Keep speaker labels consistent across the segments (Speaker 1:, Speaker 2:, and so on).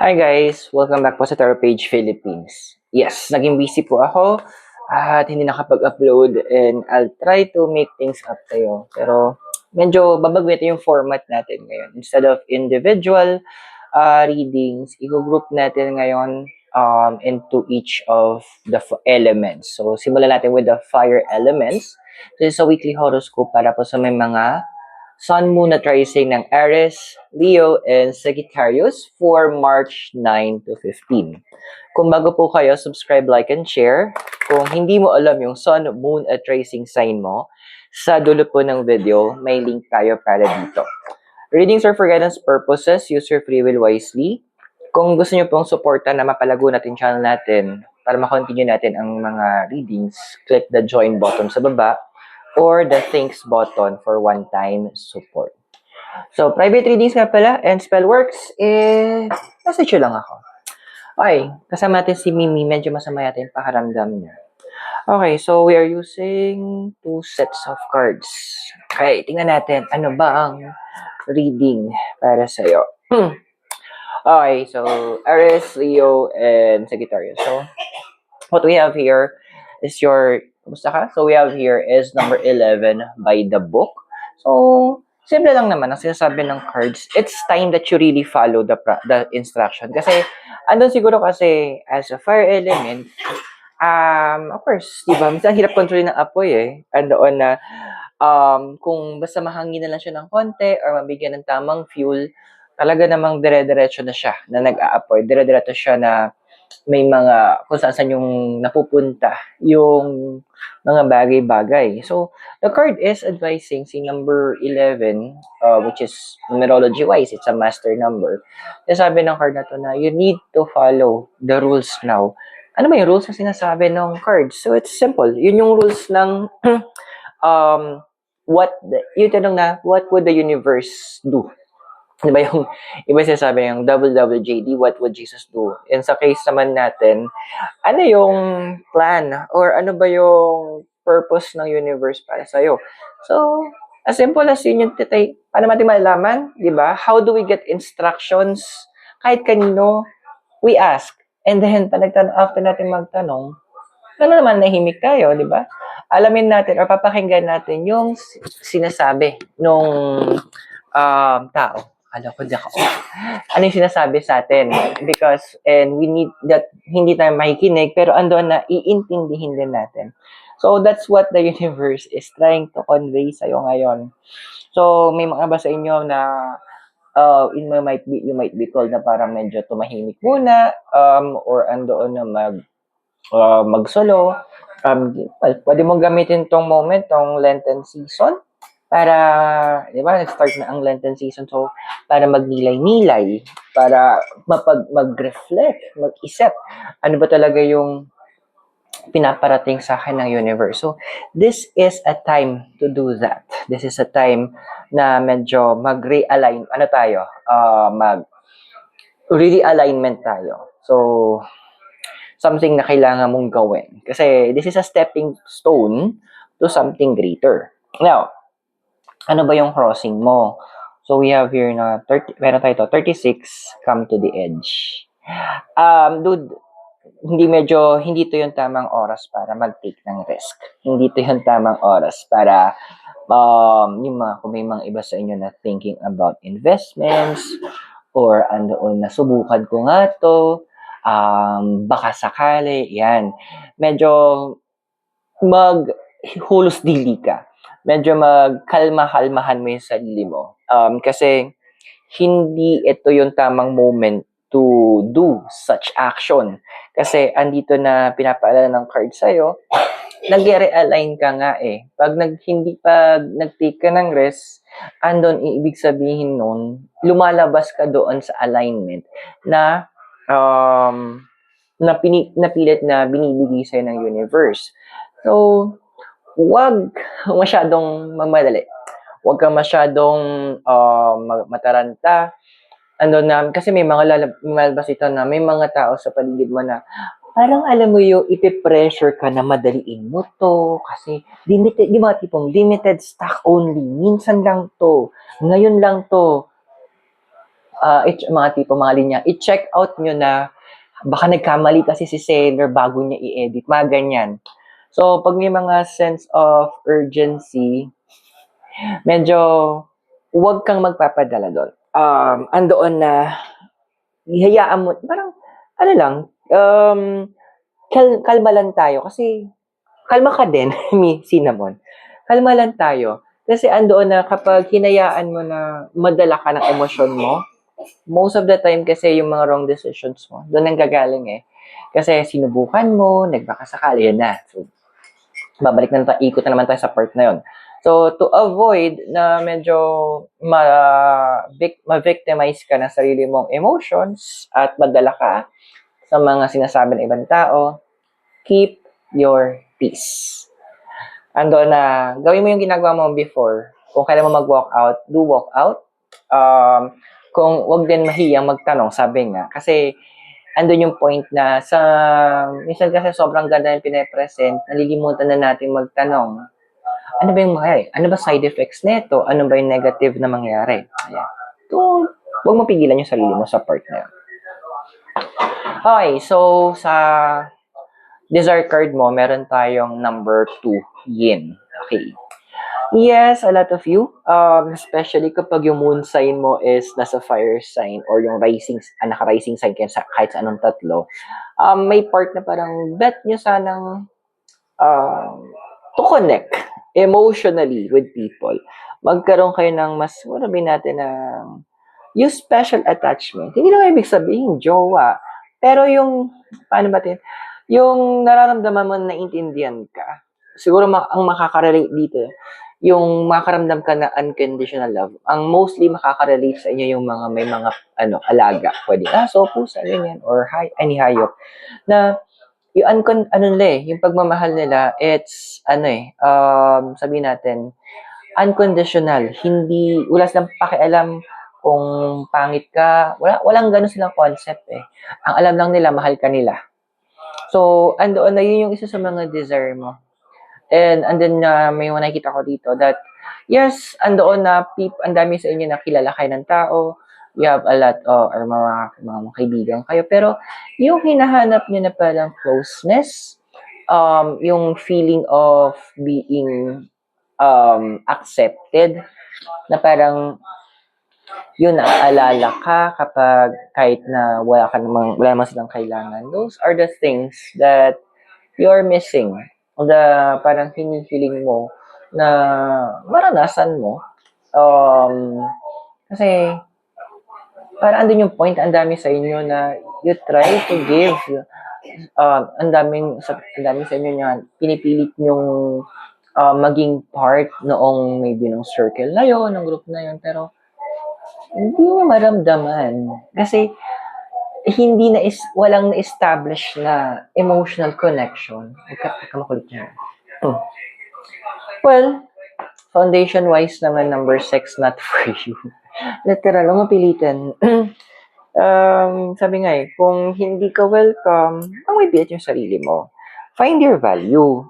Speaker 1: Hi guys! Welcome back po sa Tarot Page Philippines. Yes, naging busy po ako at hindi nakapag-upload and I'll try to make things up kayo. Pero medyo babagwito yung format natin ngayon. Instead of individual readings, i-group natin ngayon into each of the elements. So simulan natin with the fire elements. This is a weekly horoscope para po sa may mga Sun, Moon at Rising ng Aries, Leo, and Sagittarius for March 9 to 15. Kung bago po kayo, subscribe, like, and share. Kung hindi mo alam yung Sun, Moon at Rising sign mo, sa dulo po ng video, may link tayo para dito. Readings are for guidance purposes. Use your free will wisely. Kung gusto nyo pong suporta na mapalago natin channel natin para makontinue natin ang mga readings, click the join button sa baba or the thanks button for one-time support. So, private readings nga pala and spell works, message lang ako. Okay, kasama natin si Mimi. Medyo masama yata yung pakaramdam niya. Okay, so we are using 2 sets of cards. Okay, tingnan natin ano ba ang reading para sa'yo. Okay, so Aries, Leo, and Sagittarius. So, what we have here is your kumusta ka? So we have here is number 11 by the book. So, simple lang naman ang sinasabi ng cards. It's time that you really follow the instruction. Kasi, andun siguro kasi as a fire element, of course, di ba? Minsan hirap kontrolin ng apoy eh. Andoon na, kung basta mahangin na lang siya ng konti or mabigyan ng tamang fuel, talaga namang dire-diretso na siya na nag-aapoy. Dire-diretso siya na may mga kung saan yung napupunta yung mga bagay-bagay. So, the card is advising si number 11, which is numerology-wise, it's a master number. Sabi ng card na to na you need to follow the rules now. Ano ba yung rules na sinasabi ng card? So, it's simple. Yun yung rules ng yung tanong na, what would the universe do? Diba yung iba sinasabi yung WWJD, what would Jesus do? And sa case naman natin, ano yung plan or ano ba yung purpose ng universe para sa'yo? So, as simple as yun yung paano natin malalaman, di ba? How do we get instructions? Kahit kanino, we ask. And then, after natin magtanong, ano naman, nahimik tayo, di ba? Alamin natin or papakinggan natin yung sinasabi nung tao. Ano ko ako. Ano yung sinasabi sa atin? Because, and we need that, hindi tayo makikinig, pero andoon na iintindihin din natin. So, that's what the universe is trying to convey sa'yo ngayon. So, may mga ba sa inyo na you might be called na parang medyo tumahimik muna, or andoon na magsolo. Pwede mong gamitin tong moment, tong Lenten season, para, di ba, nag-start na ang Lenten season, so, para magnilay-nilay, para mag-reflect, mag-isip, ano ba talaga yung pinaparating sa akin ng universe. So, this is a time to do that. This is a time na medyo mag-realign, re-alignment tayo. So, something na kailangan mong gawin. Kasi, this is a stepping stone to something greater. Now, ano ba yung crossing mo? So, we have here na meron tayo 36, come to the edge. Dude, hindi to yung tamang oras para mag-take ng risk. Hindi to yung tamang oras para kung may mga iba sa inyo na thinking about investments or andoon na subukan ko nga to, baka sakali, yan. Medyo maghulos dili ka. Medyo magkalma-kalmahan mo yung sarili mo. Kasi hindi ito yung tamang moment to do such action. Kasi andito na pinapaalala ng card sa'yo, nag-realign ka nga eh. Pag nag-take ka ng risk, andon, ibig sabihin nun, lumalabas ka doon sa alignment na napilit na binibigay sa'yo ng universe. So, huwag masyadong magmadali. Huwag kang masyadong mataranta. Kasi may mga lalabas ito na may mga tao sa paligid mo na parang alam mo yung ipipressure ka na madaliin mo to kasi limited, yung mga tipong limited stock only. Minsan lang to. Ngayon lang to. mga tipo, mga linya, i-check out nyo na baka nagkamali kasi si seller bago niya i-edit, mga ganyan. So, pag may mga sense of urgency, medyo huwag kang magpapadala doon. Andoon na, ihayaan mo, parang, ano lang, kalma lang tayo. Kasi, kalma ka din, Cinnamon. Kalma lang tayo. Kasi andoon na kapag hinayaan mo na madala ka ng emosyon mo, most of the time kasi yung mga wrong decisions mo, doon ang gagaling eh. Kasi sinubukan mo, nagbakasakali, yan na. So, babalik na tayo, ikot na naman tayo sa part na yon. So, to avoid na medyo ma-victimize ka ng sarili mong emotions at madala ka sa mga sinasabi ng ibang tao, keep your peace. Ando na, gawin mo yung ginagawa mo before. Kung kailan mo mag-walk out, do walk out. Kung wag din mahiyang magtanong, sabi nga. Kasi, andun yung point na minsan kasi sobrang ganda yung pinapresent, nalilimutan na natin magtanong. Ano ba yung mangyayari? Ano ba side effects nito? Ano ba yung negative na mangyayari? Ayan. So, huwag mo pigilan yung sarili mo sa part na yun. Okay, so sa desire card mo, meron tayong number 2, yin. Okay. Yes, a lot of you. Especially kapag yung moon sign mo is nasa fire sign or yung naka-rising sign kahit sa anong tatlo. May part na parang bet nyo sanang to connect emotionally with people. Magkaroon kayo ng mas, sabihin natin ng yung special attachment. Hindi naman ibig sabihin jowa. Pero yung, paano ba ito? Yung nararamdaman mo na naiintindihan ka. Siguro ang makaka-relate dito, yung makaramdam ka na unconditional love. Ang mostly makaka-relate sa inyo yung mga may mga alaga. Pwede aso, pusa, ganyan, or any hayop. Na yung yung pagmamahal nila, it's sabihin natin, unconditional. Hindi, wala silang pakialam kung pangit ka. Walang ganun silang concept eh. Ang alam lang nila, mahal ka nila. So, andoon na yun yung isa sa mga desire mo. And then may nakikita ko dito that, yes, andoon na ang dami sa inyo na kilala kayo ng tao, you have a lot, or mga kaibigan kayo, pero yung hinahanap nyo na parang closeness, yung feeling of being accepted, na parang yun, naaalala ka kapag kahit na wala naman silang kailangan. Those are the things that you're missing. Parang hinihiling mo na maranasan mo. Kasi parang andun yung point, ang dami sa inyo na you try to give. Ang dami sa inyo na pinipilit yung maging part noong maybe ng circle na yon, ng group na yon, pero hindi nyo maramdaman. Kasi walang na-establish na emotional connection. Makulit niya. Well, foundation-wise naman, number 6, not for you. Literal, mapilitan. Sabi nga kung hindi ka welcome, ang may biyat yung sarili mo. Find your value.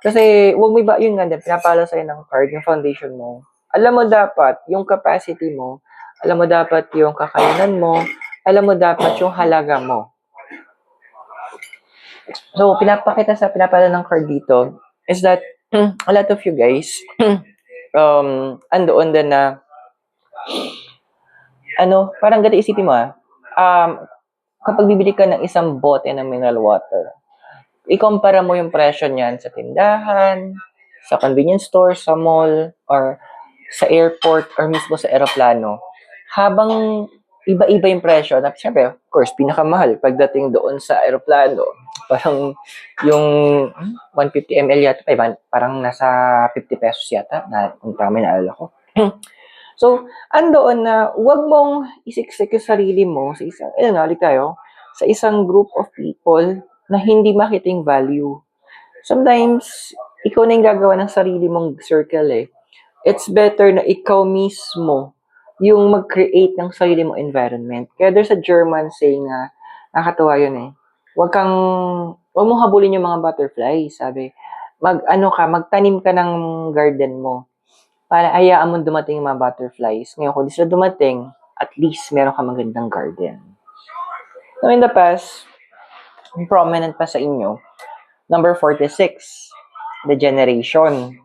Speaker 1: Kasi, huwag mo yun nga din, pinapala sa'yo ng card, yung foundation mo. Alam mo dapat, yung capacity mo, alam mo dapat yung kakayanan mo, alam mo dapat yung halaga mo. So, pinapala ng card dito is that a lot of you guys, andoon din na, parang ganda isipin mo kapag bibili ka ng isang bote ng mineral water, ikumpara mo yung presyo niyan sa tindahan, sa convenience store, sa mall, or sa airport, or mismo sa aeroplano. Habang iba-iba yung presyo, na siyempre, of course, pinakamahal pagdating doon sa aeroplano. Parang yung 150 ml yata, parang nasa 50 pesos yata, kung tama naalala ko. So, andoon na huwag mong isiksik yung sarili mo sa sa isang group of people na hindi makita yung value. Sometimes, ikaw na yung gagawa ng sarili mong circle eh. It's better na ikaw mismo yung mag-create ng sarili mong environment. Kaya there's a German saying na, nakakatawa yun eh. Huwag mong habulin yung mga butterflies, sabi. Magtanim ka ng garden mo. Para hayaan mo dumating yung mga butterflies. Ngayon, kung di sila dumating, at least meron ka magandang garden. Now, in the past, prominent pa sa inyo, number 46, the generation.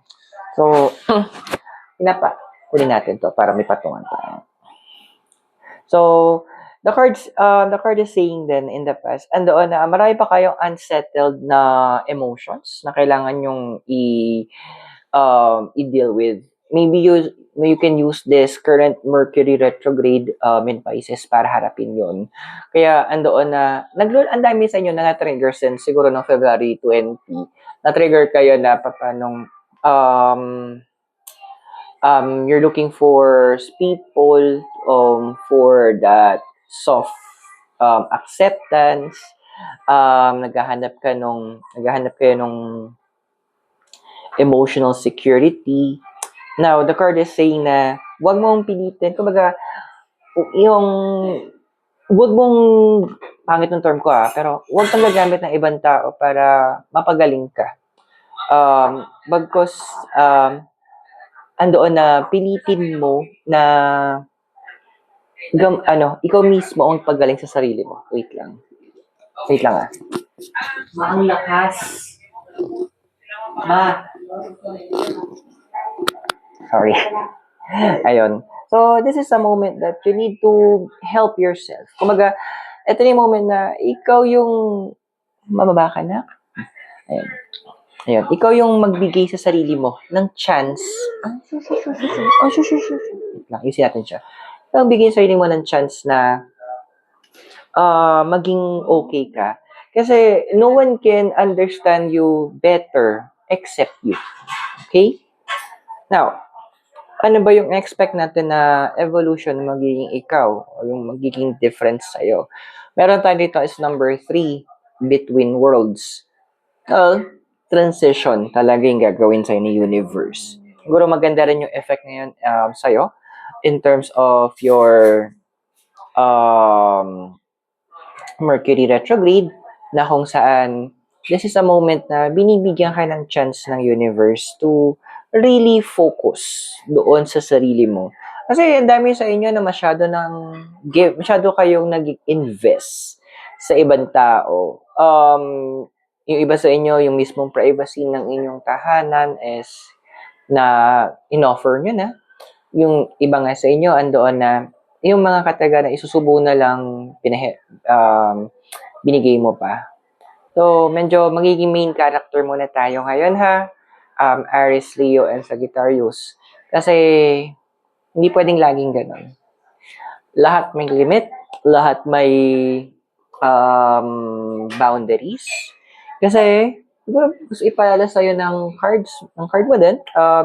Speaker 1: So, kunin natin to para may patungan tayo. So, the card is saying then in the past, andoon na marami pa kayong unsettled na emotions na kailangan yung i-deal with. Maybe you can use this current Mercury retrograde in Pisces para harapin yon. Kaya andoon na, ang dami sa inyo na na-trigger since siguro no February 20, na-trigger kayo na papanong you're looking for people for that soft acceptance. Naghahanap kayo nung emotional security. Now, the card is saying na wag mong pilitin. Kumbaga, wag mong, pangit ng term ko pero wag kang gagamit ng ibang tao para mapagaling ka. Bagkus, andoon na pilitin mo na ikaw mismo ang paggaling sa sarili mo. Wait lang ang lakas. Sorry. Ayun. So, this is a moment that you need to help yourself. Kumaga, ito yung moment na ikaw yung mababa ka na. Ayun. Ikaw yung magbigay sa sarili mo ng chance. Ayusin natin siya. Ikaw bigay sa sarili mo ng chance na maging okay ka. Kasi no one can understand you better except you. Okay? Now, ano ba yung expect natin na evolution magiging ikaw o yung magiging difference sa'yo? Meron tayo dito is number 3, between worlds. Transition talaga yung gagawin sa'yo ni universe. Siguro maganda rin yung effect ngayon sa'yo in terms of your Mercury retrograde na kung saan this is a moment na binibigyan ka ng chance ng universe to really focus doon sa sarili mo. Kasi ang dami sa inyo na masyado kayong nag-invest sa ibang tao. Yung iba sa inyo, yung mismong privacy ng inyong tahanan is na in-offer nyo na. Yung iba nga sa inyo, andoon na yung mga kataga na isusubo na lang binigay mo pa. So, medyo magiging main character muna tayo ngayon ha. Aries, Leo, and Sagittarius. Kasi, hindi pwedeng laging ganun. Lahat may limit, lahat may boundaries. Kasi, siguro gusto ipalala sa'yo ng card mo din,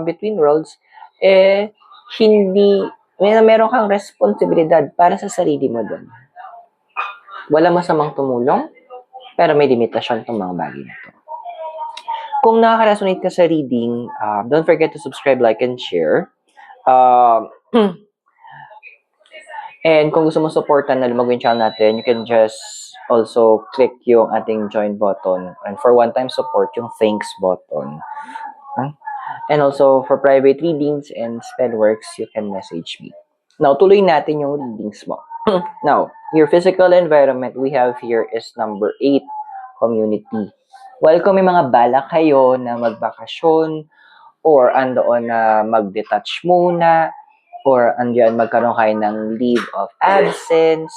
Speaker 1: between worlds, meron kang responsibilidad para sa sarili mo din. Wala masamang tumulong, pero may limitasyon itong mga bagay na ito. Kung nakaka-resonate ka sa reading, don't forget to subscribe, like, and share. And kung gusto mo supportan na lumago yung channel natin, you can just also click yung ating join button. And for one-time support, yung thanks button. And also, for private readings and spell works, you can message me. Now, tuloy natin yung readings mo. Now, your physical environment we have here is number 8, community. While kung may mga balak kayo na magbakasyon, or andoon na mag-detach muna, or andiyan magkaroon kayo ng leave of absence,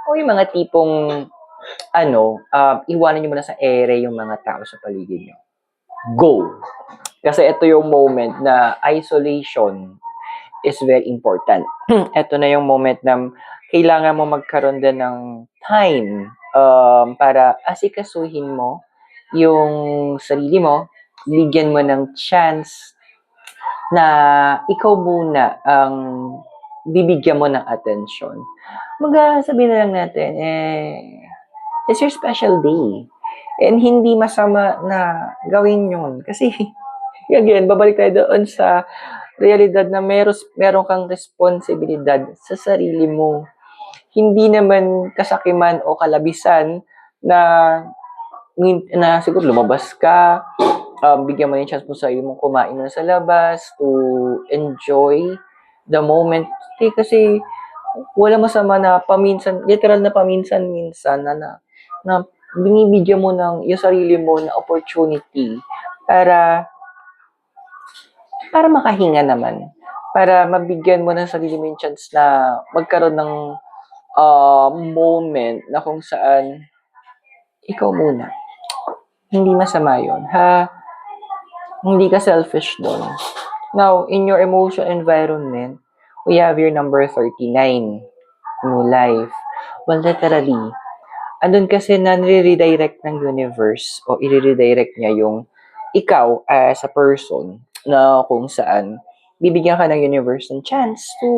Speaker 1: o yung mga tipong, iwanan nyo muna sa ere yung mga tao sa paligid nyo. Go! Kasi ito yung moment na isolation is very important. Ito na yung moment na kailangan mo magkaroon din ng time para asikasuhin mo yung sarili mo, bigyan mo ng chance na ikaw muna ang bibigyan mo ng attention. Sabihin na lang natin, it's your special day. And hindi masama na gawin yun. Kasi, again, babalik tayo doon sa realidad na meron kang responsibilidad sa sarili mo. Hindi naman kasakiman o kalabisan na siguro lumabas ka, bigyan mo yung chance mo sa iyo mong kumain na sa labas to enjoy the moment. Kasi wala masama na paminsan, literal na paminsan-minsan na binibigyan mo ng yung sarili mo na opportunity para makahinga naman. Para mabigyan mo ng sarili mo yung chance na magkaroon ng moment na kung saan ikaw muna. Hindi masama yun. Hindi ka selfish doon. Now, in your emotional environment, we have your number 39, new life. Well, literally, andun kasi na nire-redirect ng universe o i-redirect niya yung ikaw as a person na kung saan bibigyan ka ng universe ng chance to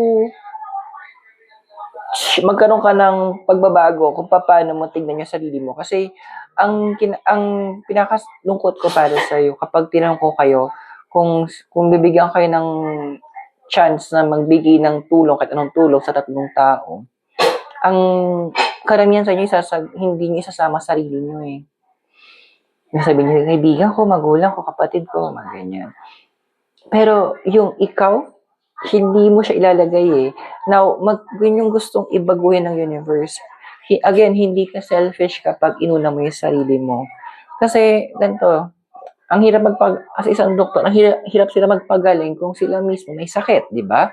Speaker 1: magkaroon ka ng pagbabago kung paano mo tignan yung sarili mo. Kasi ang pinakalungkot ko para sa iyo kapag tinanong ko kayo kung bibigyan kayo ng chance na magbigay ng tulong kahit anong tulong sa tatlong tao, ang karamihan sa inyo hindi niyo isasama sarili niyo eh. Sabi niyo, kaibigan ko, magulang ko, kapatid ko, mga ganyan. Pero yung ikaw, hindi mo siya ilalagay eh. Now, yun yung gustong ibaguhin ng universe. Again, hindi ka selfish kapag inuna mo yung sarili mo. Kasi, ganito, ang hirap as isang doktor, ang hirap sila magpagaling kung sila mismo may sakit, di ba?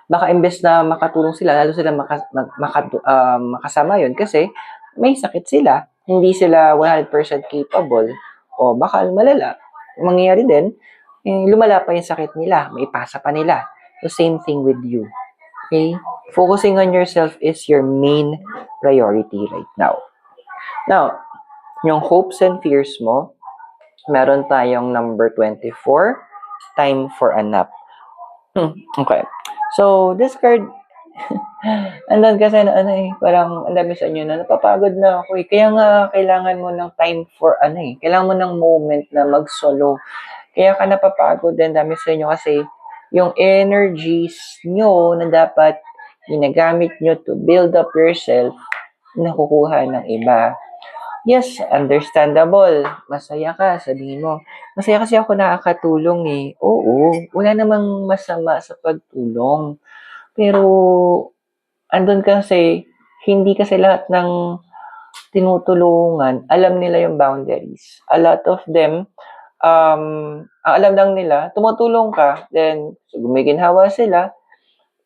Speaker 1: Baka imbes na makatulong sila, lalo sila makasama yun kasi may sakit sila. Hindi sila 100% capable. O baka malala. Mangyayari din, lumala pa yung sakit nila, may ipasa pa nila. The same thing with you. Okay? Focusing on yourself is your main priority right now. Now, yung hopes and fears mo, meron tayong number 24, time for a nap. Okay. So, this card, andun kasi na parang ang dami sa inyo na napapagod na ako eh. Kaya nga, kailangan mo ng time for kailangan mo ng moment na mag-solo. Kaya ka napapagod din dami sa inyo kasi yung energies nyo na dapat ginagamit nyo to build up yourself, nakukuha ng iba. Yes, understandable. Masaya ka, sabihin mo. Masaya kasi ako nakakatulong eh. Oo, wala namang masama sa pagtulong. Pero, andun kasi, hindi kasi lahat ng tinutulungan, alam nila yung boundaries. A lot of them, ang alam lang nila, tumutulong ka, then may ginhawa sila,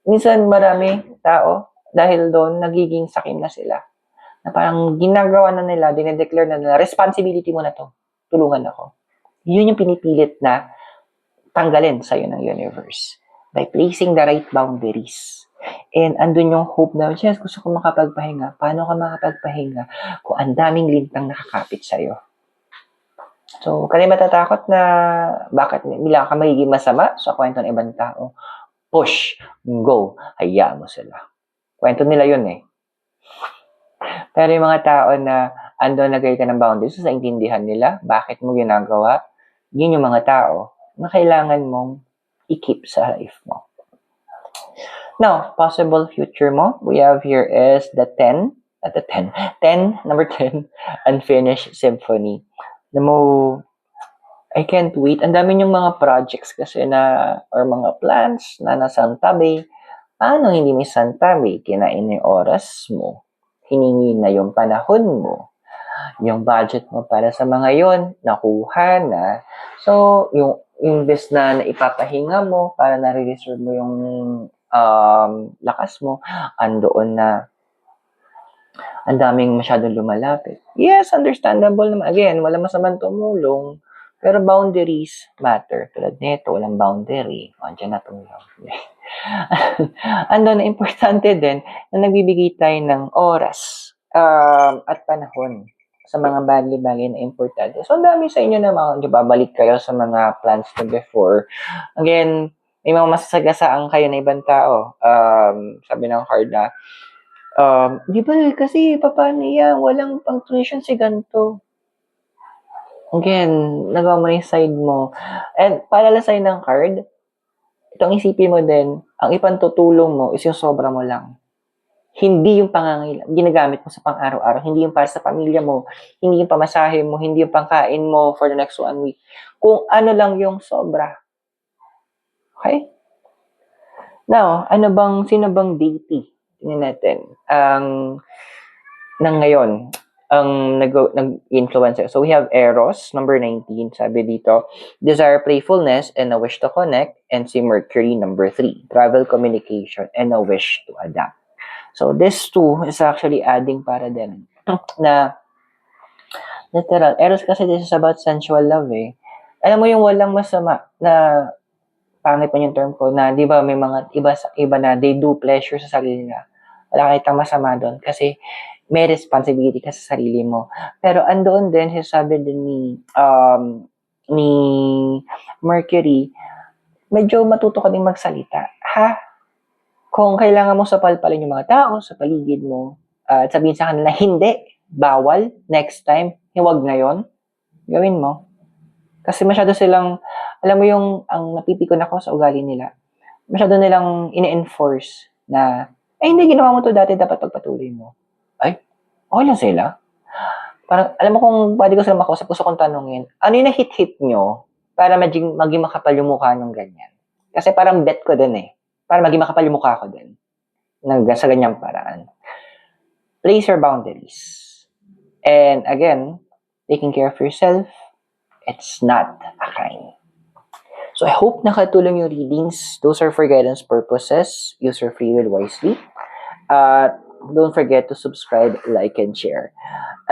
Speaker 1: minsan marami tao, dahil doon, nagiging sakim na sila. Na parang ginagawa na nila, dinedeclare na nila, responsibility mo na to, tulungan ako. Yun yung pinipilit na tanggalin sa'yo ng universe by placing the right boundaries. And andun yung hope na, yes, gusto ko makapagpahinga. Paano ka makapagpahinga kung ang daming lintang nakakapit sa'yo? So, kaya matatakot na bakit bila ka magiging masama sa kwento ng ibang tao. Push, go, hayaan mo sila. Kwento nila yun eh. Pero yung mga tao na andun nagay ka ng boundaries, sa intindihan nila, bakit mo ginagawa, yun yung mga tao na kailangan mong i-keep sa life mo. Now, possible future mo, we have here is the 10, number 10, Unfinished Symphony. I can't wait. Ang dami yung mga projects kasi or mga plans na nasa tabi. Paano hindi may santabi? Kinain na yung oras mo. Hiningi na yung panahon mo. Yung budget mo para sa mga yon nakuha na. So, yung imbes na ipapahinga mo para nare-reserve mo yung lakas mo, andoon na ang daming masyadong lumalapit. Yes, understandable naman. Again, wala masamang tumulong. Pero boundaries matter. Tulad nito, walang boundary. Andiyan na tumulong. Ando na importante din na nagbibigay tayo ng oras at panahon sa mga bagay-bagay na importante. So, ang dami sa inyo na babalik kayo sa mga plans to before. Again, may mga masasagasaan kayo na ibang tao. Sabi ng card na, di ba kasi paano yan? Walang pang tuition si ganito. Again, nagawa mo yung side mo. And paalala sa'yo ng card, itong isipin mo din, ang ipantutulong mo is yung sobra mo lang. Hindi yung pangangailangan, ginagamit mo sa pang-araw-araw, hindi yung para sa pamilya mo, hindi yung pamasahe mo, hindi yung pangkain mo for the next 1 week. Kung ano lang yung sobra. Okay? Now, sino bang deity? Tingnan natin. Nang ngayon, nag-influence. So, we have Eros, number 19, sabi dito, desire playfulness and a wish to connect, and si Mercury, number 3, travel communication and a wish to adapt. So, this two is actually adding para din na literal. Eros kasi this is about sensual love eh. Alam mo yung walang masama na pangit pa yung term ko na 'di ba may mga iba na they do pleasure sa sarili nila. Wala kitang masama doon kasi may responsibility ka sa sarili mo. Pero andoon din sabi din ni Mercury, medyo matuto ka ding magsalita. Ha? Kung kailangan mo sapalpalin yung mga tao sa paligid mo, at sabihin sa kanila, hindi, bawal, next time, huwag ngayon, gawin mo. Kasi masyado silang, alam mo yung, ang napipikon ako sa ugali nila, masyado nilang ine-enforce na, hindi, ginawa mo to dati, dapat pagpatuloy mo. Ay, okay lang sila. Parang, alam mo kung pwede ko sila makausap, gusto kong tanungin, ano yung na-hit-hit nyo para maging makapal yung mukha nung ganyan? Kasi parang bet ko din eh. Para maging makapal yung mukha ko din. Sa ganyang paraan. Place your boundaries. And again, taking care of yourself, it's not a crime. So I hope nakatulong yung readings. Those are for guidance purposes. Use your free will wisely. Don't forget to subscribe, like, and share.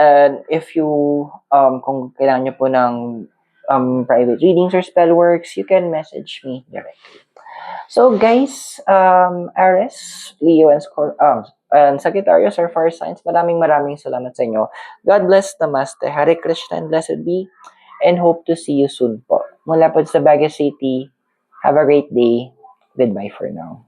Speaker 1: And if you, kung kailangan nyo po ng private readings or spell works, you can message me directly. So guys, Aries, Leo, and Sagittarius are fire signs. Maraming salamat sa inyo. God bless, Namaste, Hare Krishna, and blessed be, and hope to see you soon po. Mula po sa Baguio City, have a great day. Goodbye for now.